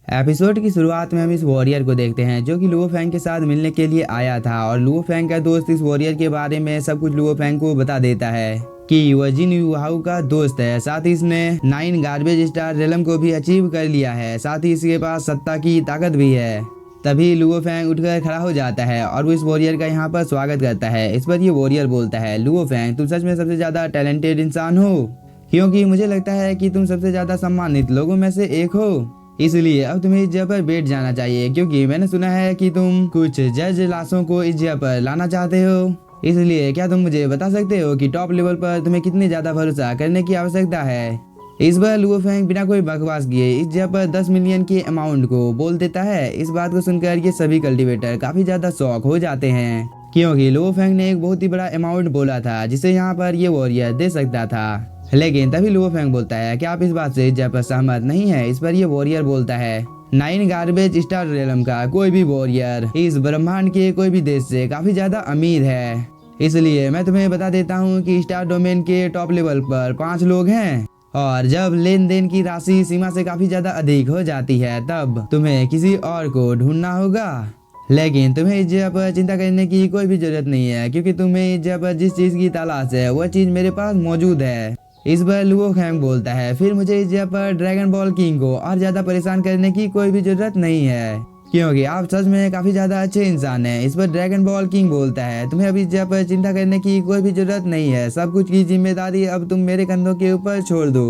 Episode की शुरुआत में हम इस वॉरियर को देखते हैं जो कि लुओ फेंग के साथ मिलने के लिए आया था और लुओ फेंग का दोस्त इस वॉरियर के बारे में सब कुछ लुओ फेंग को बता देता है कि वह जिन युहाऊ का दोस्त है। साथ ही इसने 9 गार्बेज स्टार रेलम को भी अचीव कर लिया है। साथ ही इसके पास सत्ता की ताकत भी है। तभी लुओ फेंग उठकर खड़ा हो जाता है और वो इस वॉरियर का यहाँ पर स्वागत करता है। इस पर ये वॉरियर बोलता है, लुओ फेंग तुम सच में सबसे ज्यादा टैलेंटेड इंसान हो, क्योंकि मुझे लगता है कि तुम सबसे ज्यादा सम्मानित लोगों में से एक हो। इसलिए अब तुम्हें इस जगह पर बैठ जाना चाहिए, क्योंकि मैंने सुना है कि तुम कुछ जज लाशों को इस जगह पर लाना चाहते हो। इसलिए क्या तुम मुझे बता सकते हो कि टॉप लेवल पर तुम्हें कितनी ज्यादा भरोसा करने की आवश्यकता है। इस बार लुओ फेंग बिना कोई बकवास किए इस जगह पर 10 मिलियन के अमाउंट को बोल देता है। इस बात को सुनकर ये सभी कल्टीवेटर काफी ज्यादा शॉक हो जाते हैं, क्योंकि लुओ फेंग ने एक बहुत ही बड़ा अमाउंट बोला था जिसे यहाँ पर ये वॉरियर दे सकता था। लेकिन तभी लुओ फेंग बोलता है कि आप इस बात से इस जगह पर सहमत नहीं है। इस पर ये वॉरियर बोलता है, 9 गार्बेज स्टार रेलम का कोई भी वॉरियर इस ब्रह्मांड के कोई भी देश से काफी ज्यादा अमीर है। इसलिए मैं तुम्हें बता देता हूँ कि स्टार डोमेन के टॉप लेवल पर 5 लोग हैं, और जब लेन देन की राशि सीमा से काफी ज्यादा अधिक हो जाती है तब तुम्हें किसी और को ढूंढना होगा। लेकिन तुम्हें इस जगह पर चिंता करने की कोई भी जरूरत नहीं है, क्योंकि तुम्हें इस जगह पर जिस चीज की तलाश है वह चीज मेरे पास मौजूद है। इस बार लुओ फेंग बोलता है, फिर मुझे इस जगह पर ड्रैगन बॉल किंग को और ज्यादा परेशान करने की कोई भी जरूरत नहीं है, क्योंकि आप सच में काफी ज्यादा अच्छे इंसान हैं। इस पर ड्रैगन बॉल किंग बोलता है, तुम्हें अभी इस जगह पर चिंता करने की कोई भी जरूरत नहीं है। सब कुछ की जिम्मेदारी अब तुम मेरे कंधों के ऊपर छोड़ दो,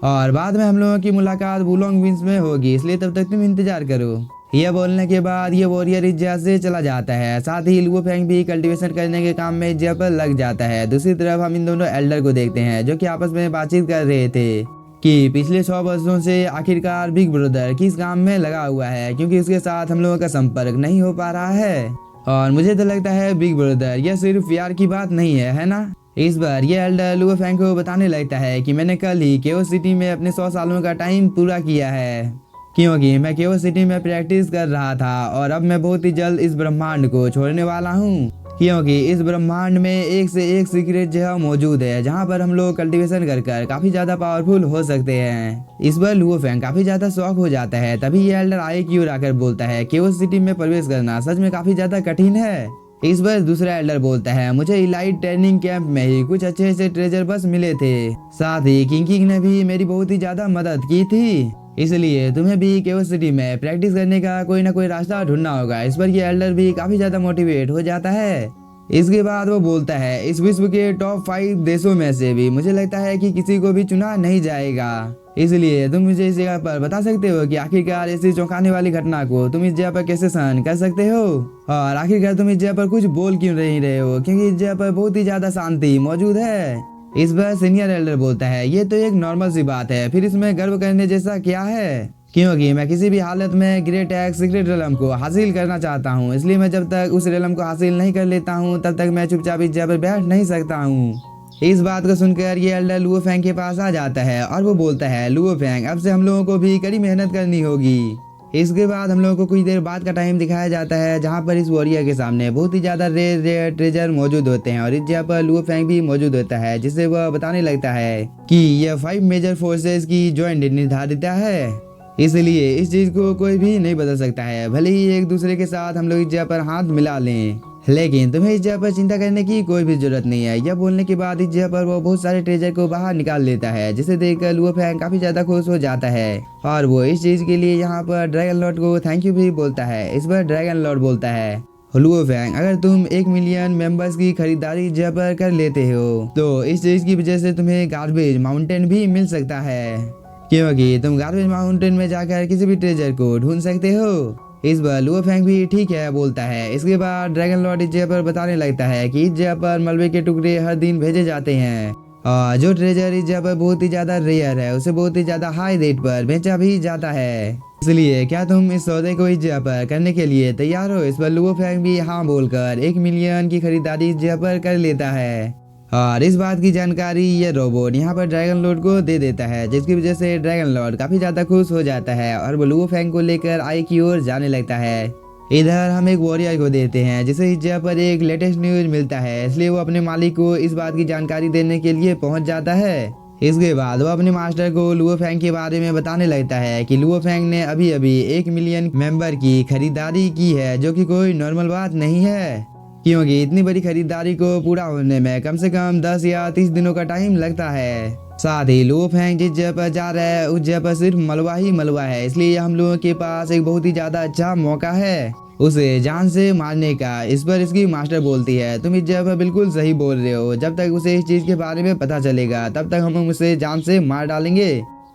और बाद में हम लोगों की मुलाकात वुलोंग विंस में होगी, इसलिए तब तक तुम इंतजार करो। यह बोलने के बाद ये वॉरियर इस जगह से चला जाता है। साथ ही लुओ फेंग भी कल्टीवेशन करने के काम में इस जगह पर लग जाता है। दूसरी तरफ हम इन दोनों एल्डर को देखते हैं जो कि आपस में बातचीत कर रहे थे कि पिछले 100 वर्षों से आखिरकार बिग ब्रदर किस काम में लगा हुआ है, क्योंकि उसके साथ हम लोगों का संपर्क नहीं हो पा रहा है। और मुझे तो लगता है बिग ब्रदर यह सिर्फ प्यार की बात नहीं है ना। इस बार ये एल्डर लुओ फेंग को बताने लगता है कि मैंने कल ही केओस सिटी में अपने 100 सालों का टाइम पूरा किया है, क्योंकि मैं केओस सिटी में प्रैक्टिस कर रहा था और अब मैं बहुत ही जल्द इस ब्रह्मांड को छोड़ने वाला हूँ, क्योंकि इस ब्रह्मांड में एक से एक सीक्रेट जगह मौजूद है जहाँ पर हम लोग कल्टीवेशन कर काफी ज्यादा पावरफुल हो सकते हैं। इस बार लुओ फेंग काफी ज्यादा शौक हो जाता है। तभी ये एल्डर आए की ओर आकर बोलता है, केओस सिटी में प्रवेश करना सच में काफी ज्यादा कठिन है। इस बार दूसरा एल्डर बोलता है, मुझे इलाइट ट्रेनिंग कैंप में ही कुछ अच्छे से ट्रेजर बस मिले थे। साथ ही किंग ने भी मेरी बहुत ही ज्यादा मदद की थी, इसलिए तुम्हें भी केओस सिटी में प्रैक्टिस करने का कोई ना कोई रास्ता ढूंढना होगा। इस पर ये एल्डर भी काफी ज्यादा मोटिवेट हो जाता है। इसके बाद वो बोलता है, इस विश्व के टॉप 5 देशों में से भी मुझे लगता है कि किसी को भी चुना नहीं जाएगा। इसलिए तुम मुझे इस जगह पर बता सकते हो कि आखिरकार ऐसी चौंकाने वाली घटना को तुम इस जगह पर कैसे सहन कर सकते हो, और आखिरकार तुम इस जगह पर कुछ बोल क्यों नहीं रहे हो, क्योंकि इस जगह पर बहुत ही ज्यादा शांति मौजूद है। इस बार सीनियर एल्डर बोलता है, ये तो एक नॉर्मल सी बात है, फिर इसमें गर्व करने जैसा क्या है, क्योंकि मैं किसी भी हालत में ग्रेट एक्स सीक्रेट रेलम को हासिल करना चाहता हूँ। इसलिए मैं जब तक उस रेलम को हासिल नहीं कर लेता हूँ तब तक मैं चुपचाप इस जगह पर बैठ नहीं सकता हूँ। इस बात को सुनकर ये एल्डर लुओ फेंग के पास आ जाता है और वो बोलता है, लुओ फेंग अब से हम लोगों को भी कड़ी मेहनत करनी होगी। इसके बाद हम लोगों को कुछ देर बाद का टाइम दिखाया जाता है जहाँ पर इस वॉरियर के सामने बहुत ही ज्यादा रेयर ट्रेजर मौजूद होते हैं, और इस जगह पर लुओ फेंग भी मौजूद होता है, जिससे वह बताने लगता है कि यह 5 मेजर फोर्सेस की जॉइंट निर्धारित है, इसलिए इस चीज को कोई भी नहीं बदल सकता है। भले ही एक दूसरे के साथ हम लोग इस जगह पर हाथ मिला लें, लेकिन तुम्हें इस जगह पर चिंता करने की कोई भी जरूरत नहीं है। यह बोलने के बाद इस जगह पर वो बहुत सारे ट्रेजर को बाहर निकाल लेता है, जिसे देखकर लुओ फेंग काफी ज्यादा खुश हो जाता है, और वो इस चीज के लिए यहाँ पर ड्रैगन लॉर्ड को थैंक यू भी बोलता है। इस बार ड्रैगन लॉर्ड बोलता है, लुओ फेंग अगर तुम 1 मिलियन मेंबर्स की खरीदारी इस जगह पर कर लेते हो तो इस चीज की वजह से तुम्हें गार्बेज माउंटेन भी मिल सकता है, क्योंकि तुम गार्बेज माउंटेन में जाकर किसी भी ट्रेजर को ढूंढ सकते हो। इस बार लुओ फेंग भी ठीक है बोलता है। इसके बाद ड्रैगन लॉर्ड इस जगह पर बताने लगता है कि इस जगह पर मलबे के टुकड़े हर दिन भेजे जाते हैं, और जो ट्रेजर इस जगह पर बहुत ही ज्यादा रेयर है उसे बहुत ही ज्यादा हाई रेट पर बेचा भी जाता है। इसलिए क्या तुम इस सौदे को इस जगह पर करने के लिए तैयार हो। इस पर लुओ फेंग भी हाँ बोलकर 1 मिलियन की खरीदारी इस जगह पर कर लेता है, और इस बात की जानकारी ये रोबोट यहाँ पर ड्रैगन लॉर्ड को दे देता है, जिसकी वजह से ड्रैगन लॉर्ड काफी ज्यादा खुश हो जाता है और वो लुओ फेंग को लेकर आई की ओर जाने लगता है। इधर हम एक वॉरियर को देते हैं जिसे इस जगह पर एक लेटेस्ट न्यूज मिलता है, इसलिए वो अपने मालिक को इस बात की जानकारी देने के लिए पहुंच जाता है। इसके बाद वो अपने मास्टर को लुओ फेंग के बारे में बताने लगता है कि लुओ फेंग ने अभी अभी 1 मिलियन मेंबर की खरीदारी की है, जो कि कोई नॉर्मल बात नहीं है, क्योंकि इतनी बड़ी खरीदारी को पूरा होने में कम से कम 10 या 30 दिनों का टाइम लगता है। साथ ही लुओ फेंग जिस जगह पर जा रहा है उस जगह पर सिर्फ मलबा ही मलबा है, इसलिए हम लोगों के पास एक बहुत ही ज्यादा अच्छा मौका है उसे जान से मारने का। इस पर इसकी मास्टर बोलती है, तुम इस जगह पर बिल्कुल सही बोल रहे हो, जब तक उसे इस चीज के बारे में पता चलेगा तब तक हम उसे जान से मार डालेंगे।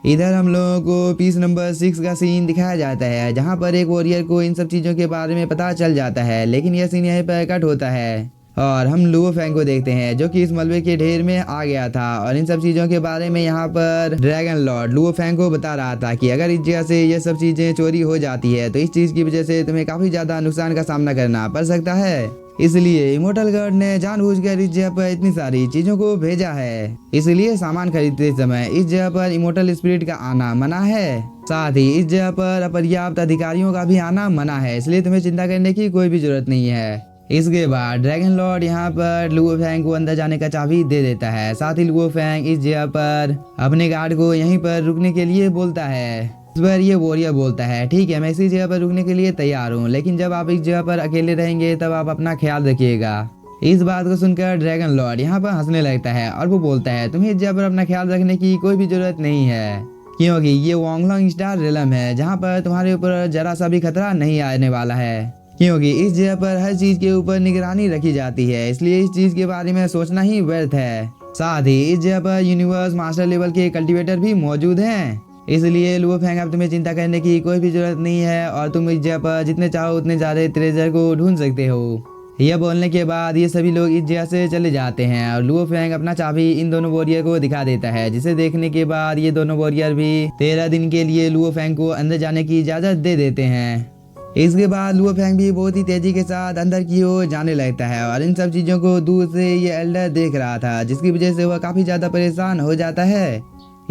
इधर हम लोगों को पीस नंबर 6 का सीन दिखाया जाता है, जहाँ पर एक वॉरियर को इन सब चीजों के बारे में पता चल जाता है, लेकिन यह सीन यहीं पर कट होता है और हम लुओ फेंग को देखते हैं जो कि इस मलबे के ढेर में आ गया था और इन सब चीजों के बारे में यहाँ पर ड्रैगन लॉर्ड लुओ फेंग को बता रहा था कि अगर इस जगह से ये सब चीजें चोरी हो जाती है तो इस चीज की वजह से तुम्हें काफी ज्यादा नुकसान का सामना करना पड़ सकता है, इसलिए इमोर्टल गॉड ने जानबूझकर इस जगह पर इतनी सारी चीजों को भेजा है। इसलिए सामान खरीदते समय इस जगह पर इमोर्टल स्पिरिट का आना मना है, साथ ही इस जगह पर अपर्याप्त अधिकारियों का भी आना मना है, इसलिए तुम्हें चिंता करने की कोई भी जरूरत नहीं है। इसके बाद ड्रैगन लॉर्ड यहाँ पर लुओ फेंग को अंदर जाने का चाबी दे देता है, साथ ही लुओ फेंग इस जगह पर अपने गार्ड को यहीं पर रुकने के लिए बोलता है। इस पर ये वॉरियर बोलता है, ठीक है मैं इसी जगह पर रुकने के लिए तैयार हूँ, लेकिन जब आप इस जगह पर अकेले रहेंगे तब आप अपना ख्याल रखिएगा। इस बात को सुनकर ड्रैगन लॉर्ड यहाँ पर हंसने लगता है और वो बोलता है, तुम्हें इस जगह पर अपना ख्याल रखने की कोई भी जरूरत नहीं है, क्योंकि ये वोंगलॉन्ग स्टार रेलम है जहाँ पर तुम्हारे ऊपर जरा सा भी खतरा नहीं आने वाला है, क्योंकि इस जगह पर हर चीज के ऊपर निगरानी रखी जाती है, इसलिए इस चीज के बारे में सोचना ही व्यर्थ है। साथ ही इस जगह पर यूनिवर्स मास्टर लेवल के कल्टीवेटर भी मौजूद हैं, इसलिए लुओ फेंग अब तुम्हें चिंता करने की कोई भी जरूरत नहीं है और तुम इस जगह पर जितने चाहो उतने ज्यादा ट्रेजर को ढूंढ सकते हो। यह बोलने के बाद ये सभी लोग इस जगह से चले जाते हैं और लुओ फेंग अपना चाबी इन दोनों वॉरियर को दिखा देता है, जिसे देखने के बाद ये दोनों वॉरियर भी 13 दिन के लिए लुओ फेंग को अंदर जाने की इजाजत दे देते हैं। इसके बाद लुओ फेंग भी बहुत ही तेजी के साथ अंदर की ओर जाने लगता है और इन सब चीजों को दूर से ये एल्डर देख रहा था, जिसकी वजह से वह काफी ज्यादा परेशान हो जाता है।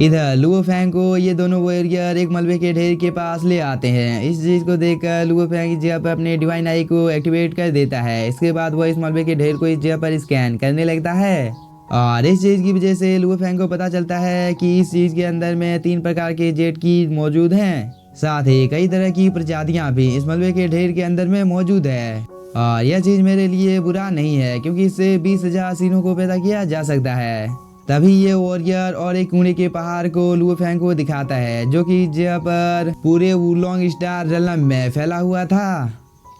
इधर लुओ फेंग को ये दोनों वॉरियर एक मलबे के ढेर के पास ले आते हैं। इस चीज को देखकर लुओ फेंग इस जगह पर अपने डिवाइन आई को एक्टिवेट कर देता है। इसके बाद वह इस मलबे के ढेर को इस जगह पर स्कैन करने लगता है और इस चीज की वजह से लुओ फेंग को पता चलता है कि इस चीज के अंदर में 3 प्रकार के जेट की मौजूद हैं, साथ ही कई तरह की प्रजातियां भी इस मलबे के ढेर के अंदर में मौजूद है और यह चीज मेरे लिए बुरा नहीं है, क्योंकि इससे 20,000 सीनों को पैदा किया जा सकता है। तभी ये वॉरियर और एक कूड़े के पहाड़ को लुओ फेंग को दिखाता है, जो कि जगह पर पूरे वुलोंग स्टार रेलम में फैला हुआ था।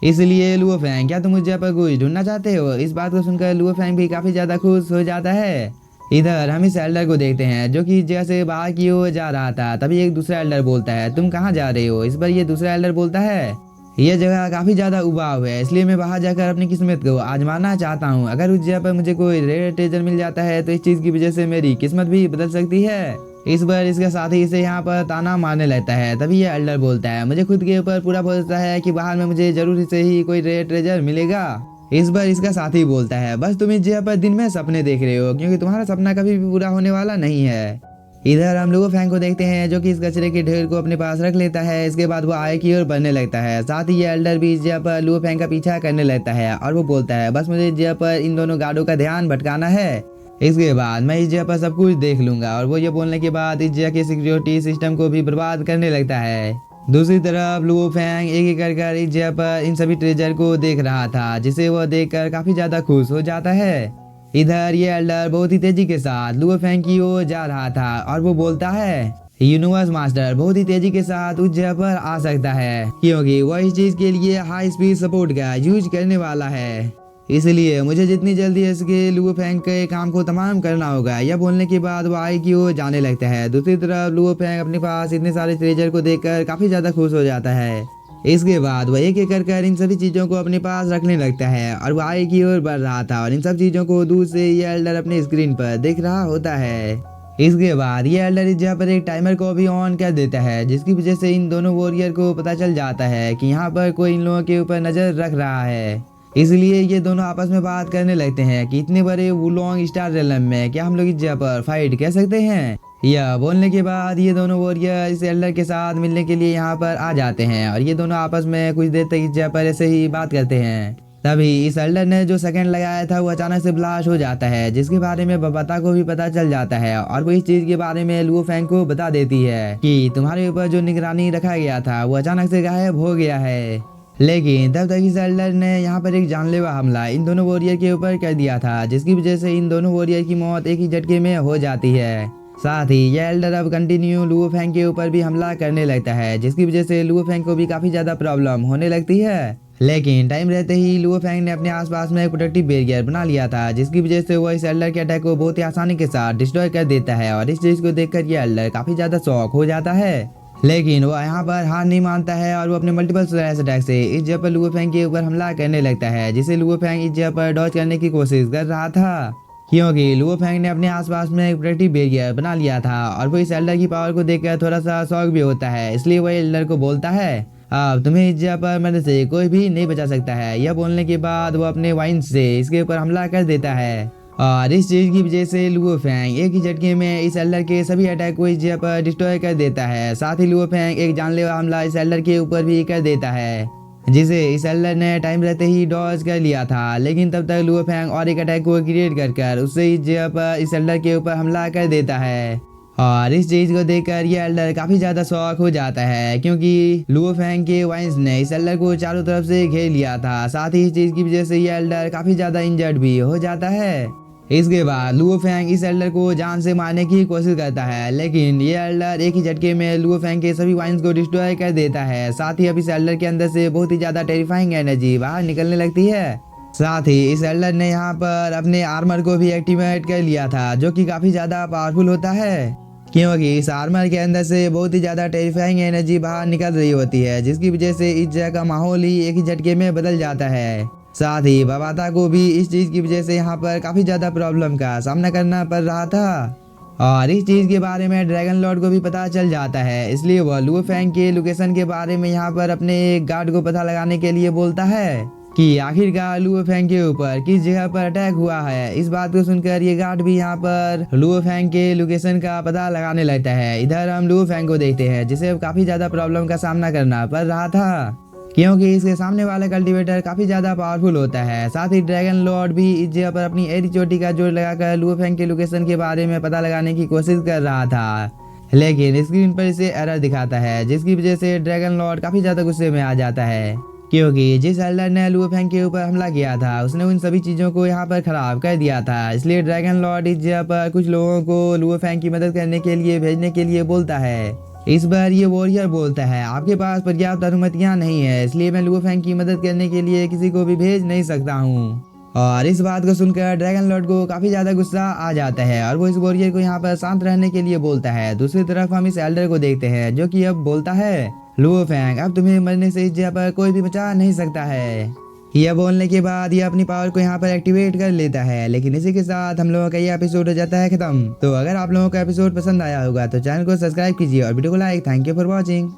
इसलिए लुओ फेंग, क्या तुम उस जगह पर कुछ ढूंढना चाहते हो? इस बात को सुनकर लुओ फेंग भी काफी ज्यादा खुश हो जाता है। इधर हम इस एल्डर को देखते हैं जो कि जगह से बाहर की ओर जा रहा था। तभी एक दूसरा एल्डर बोलता है, तुम कहाँ जा रहे हो? इस पर ये दूसरा एल्डर बोलता है, यह जगह काफी ज्यादा उबाऊ है, इसलिए मैं बाहर जाकर अपनी किस्मत को आजमाना चाहता हूँ। अगर उस जगह पर मुझे कोई रेयर ट्रेजर मिल जाता है तो इस चीज की वजह से मेरी किस्मत भी बदल सकती है। इस बार इसके साथी इसे यहाँ पर ताना मारने लगता है। तभी यह एल्डर बोलता है, मुझे खुद के ऊपर पूरा भरोसा है कि बाहर में मुझे जरूर से ही कोई रेयर ट्रेजर मिलेगा। इस बार इसका साथी बोलता है, बस तुम इस जगह पर दिन में सपने देख रहे हो, क्योंकि तुम्हारा सपना कभी भी पूरा होने वाला नहीं है। इधर हम लुओ फेंग को देखते हैं जो कि इस कचरे के ढेर को अपने पास रख लेता है। इसके बाद वो आगे की ओर बढ़ने लगता है। साथ ही ये एल्डर भी इस जगह पर लुओ फेंग का पीछा करने लगता है और वो बोलता है, बस मुझे इस जगह पर इन दोनों गार्डों का ध्यान भटकाना है, इसके बाद मैं इस जगह पर सब कुछ देख लूंगा। और वो ये बोलने के बाद इस जगह के सिक्योरिटी सिस्टम को भी बर्बाद करने लगता है। दूसरी तरफ लुओ फेंग एक एक कर इस जगह पर इन सभी ट्रेजर को देख रहा था, जिसे वो देखकर काफी ज्यादा खुश हो जाता है। इधर ये एल्डर बहुत ही तेजी के साथ लुओ फेंग की ओर जा रहा था और वो बोलता है, यूनिवर्स मास्टर बहुत ही तेजी के साथ उस जगह पर आ सकता है, क्योंकि वह इस चीज के लिए हाई स्पीड सपोर्ट का यूज करने वाला है, इसलिए मुझे जितनी जल्दी इसके लुओ फेंग के काम को तमाम करना होगा। यह बोलने के बाद वो आई की ओर जाने लगता है। दूसरी तरफ लुओ फेंग अपने पास इतने सारे ट्रेजर को देखकर काफी ज्यादा खुश हो जाता है। इसके बाद वह एक एक कर इन सभी चीजों को अपने पास रखने लगता है और वो आई की ओर बढ़ रहा था और इन सब चीजों को दूर से ये एल्डर अपने स्क्रीन पर देख रहा होता है। इसके बाद ये एल्डर इस जगह पर एक टाइमर को भी ऑन कर देता है, जिसकी वजह से इन दोनों वॉरियर को पता चल जाता है कि यहाँ पर कोई इन लोगों के ऊपर नजर रख रहा है। इसलिए ये दोनों आपस में बात करने लगते हैं कि इतने बड़े वुलोंग स्टार रेलम में क्या हम लोग इस जगह पर फाइट कर सकते हैं। यह बोलने के बाद ये दोनों वॉरियर इस एल्डर के साथ मिलने के लिए यहाँ पर आ जाते हैं और ये दोनों आपस में कुछ देर तक इस जगह पर ऐसे ही बात करते हैं। तभी इस एल्डर ने जो सेकंड लगाया था वो अचानक से ब्लास्ट हो जाता है, जिसके बारे में बबाता को भी पता चल जाता है और वो इस चीज के बारे में लुओ फेंग को बता देती है कि तुम्हारे ऊपर जो निगरानी रखा गया था वो अचानक से गायब हो गया है। लेकिन तब तक इस एल्डर ने यहाँ पर एक जानलेवा हमला इन दोनों वॉरियर के ऊपर कर दिया था, जिसकी वजह से इन दोनों वॉरियर की मौत एक ही झटके में हो जाती है। साथ ही यह एल्डर अब कंटिन्यू लुओ फेंग के ऊपर भी हमला करने लगता है, जिसकी वजह से लुओ फेंग को भी काफी ज्यादा प्रॉब्लम होने लगती है। लेकिन टाइम रहते ही लुओ फेंग ने अपने आसपास में एक प्रोटेक्टिव बैरियर बना लिया था, जिसकी वजह से वो इस एल्डर के अटैक को बहुत ही आसानी के साथ डिस्ट्रॉय कर देता है और इस चीज को देखकर ये एल्डर काफी ज्यादा शॉक हो जाता है। लेकिन वो यहाँ पर हार नहीं मानता है और वो अपने मल्टीपल स्लैश अटैक से इस जगह पर लुओ फेंग के ऊपर हमला करने लगता है, जिसे लुओ फेंग इस जगह पर डॉज करने की कोशिश कर रहा था, क्योंकि लुओ फेंग ने अपने आसपास में एक प्रोटेक्टिव बैरियर बना लिया था और वो इस एल्डर की पावर को देखकर थोड़ा सा शॉक भी होता है। इसलिए वो एल्डर को बोलता है अब तुम्हें इस जगह पर मेरे से कोई भी नहीं बचा सकता है। यह बोलने के बाद वो अपने वाइन से इसके ऊपर हमला कर देता है और इस चीज की वजह से लुओ फेंग एक ही झटके में इस एल्डर के सभी अटैक को इस जगह पर डिस्ट्रॉय कर देता है। साथ ही लुओ फेंग एक जानलेवा हमला इस एल्डर के ऊपर भी कर देता है, जिसे इस एल्डर ने टाइम रहते ही डॉज कर लिया था। लेकिन तब तक लुओ फेंग और एक अटैक को क्रिएट कर उससे इस जगह पर इस एल्डर के ऊपर हमला कर देता है और इस चीज को देखकर ये एल्डर काफी ज्यादा शॉक हो जाता है, क्योंकि लुओ फेंग के वाइन्स ने इस एल्डर को चारों तरफ से घेर लिया था। साथ ही इस चीज की वजह से ये एल्डर काफी ज्यादा इंजर्ड भी हो जाता है। इसके बाद लुओ फेंग इस एल्डर को जान से मारने की कोशिश करता है, लेकिन ये एल्डर एक ही झटके में लुओ फेंग के सभी वाइन्स को डिस्ट्रॉय कर देता है। साथ ही अब इस एल्डर के अंदर से बहुत ही ज्यादा टेरिफाइंग एनर्जी बाहर निकलने लगती है। साथ ही इस एल्डर ने यहाँ पर अपने आर्मर को भी एक्टिवेट कर लिया था, जो कि काफी ज्यादा पावरफुल होता है, क्योंकि इस आर्मर के अंदर से बहुत ही ज्यादा टेरिफाइंग एनर्जी बाहर निकल रही होती है, जिसकी वजह से इस जगह का माहौल ही एक ही झटके में बदल जाता है। साथ ही बबाता को भी इस चीज की वजह से यहाँ पर काफी ज्यादा प्रॉब्लम का सामना करना पड़ रहा था और इस चीज के बारे में ड्रैगन लॉर्ड को भी पता चल जाता है। इसलिए वह लुओ फेंग के लोकेशन के बारे में यहाँ पर अपने एक गार्ड को पता लगाने के लिए बोलता है कि आखिरकार लुओ फेंग के ऊपर किस जगह पर अटैक हुआ है। इस बात को सुनकर ये गार्ड भी यहाँ पर लुओ फेंग के लोकेशन का पता लगाने लगता है। इधर हम लुओ फेंग को देखते हैं, जिसे अब काफी ज्यादा प्रॉब्लम का सामना करना पड़ रहा था, क्योंकि इसके सामने वाला कल्टीवेटर काफी ज्यादा पावरफुल होता है। साथ ही ड्रैगन लॉर्ड भी इस जगह पर अपनी एरी चोटी का जोर लगाकर लुओ फेंग के लोकेशन के बारे में पता लगाने की कोशिश कर रहा था, लेकिन स्क्रीन पर इसे एरर दिखाता है, जिसकी वजह से ड्रैगन लॉर्ड काफी ज्यादा गुस्से में आ जाता है, क्योंकि जिस एल्डर ने लुओ फेंग के ऊपर हमला किया था उसने उन सभी चीजों को यहाँ पर खराब कर दिया था। इसलिए ड्रैगन लॉर्ड इस जगह पर कुछ लोगों को लुओ फेंग की मदद करने के लिए भेजने के लिए बोलता है। इस बार ये वॉरियर बोलता है आपके पास पर्याप्त अनुमतियां नहीं है, इसलिए मैं लुओ फेंग की मदद करने के लिए किसी को भी भेज नहीं सकता हूँ। और इस बात को सुनकर ड्रैगन लॉर्ड को काफी ज्यादा गुस्सा आ जाता है और वो इस वॉरियर को यहाँ पर शांत रहने के लिए बोलता है। दूसरी तरफ हम इस एल्डर को देखते हैं, जो कि अब बोलता है लुओ फेंग अब तुम्हें मरने से इस जगह पर कोई भी बचा नहीं सकता है। यह बोलने के बाद ये अपनी पावर को यहाँ पर एक्टिवेट कर लेता है। लेकिन इसी के साथ हम लोगों का ये एपिसोड हो जाता है खत्म। तो अगर आप लोगों को एपिसोड पसंद आया होगा तो चैनल को सब्सक्राइब कीजिए और वीडियो को like. Thank you for watching.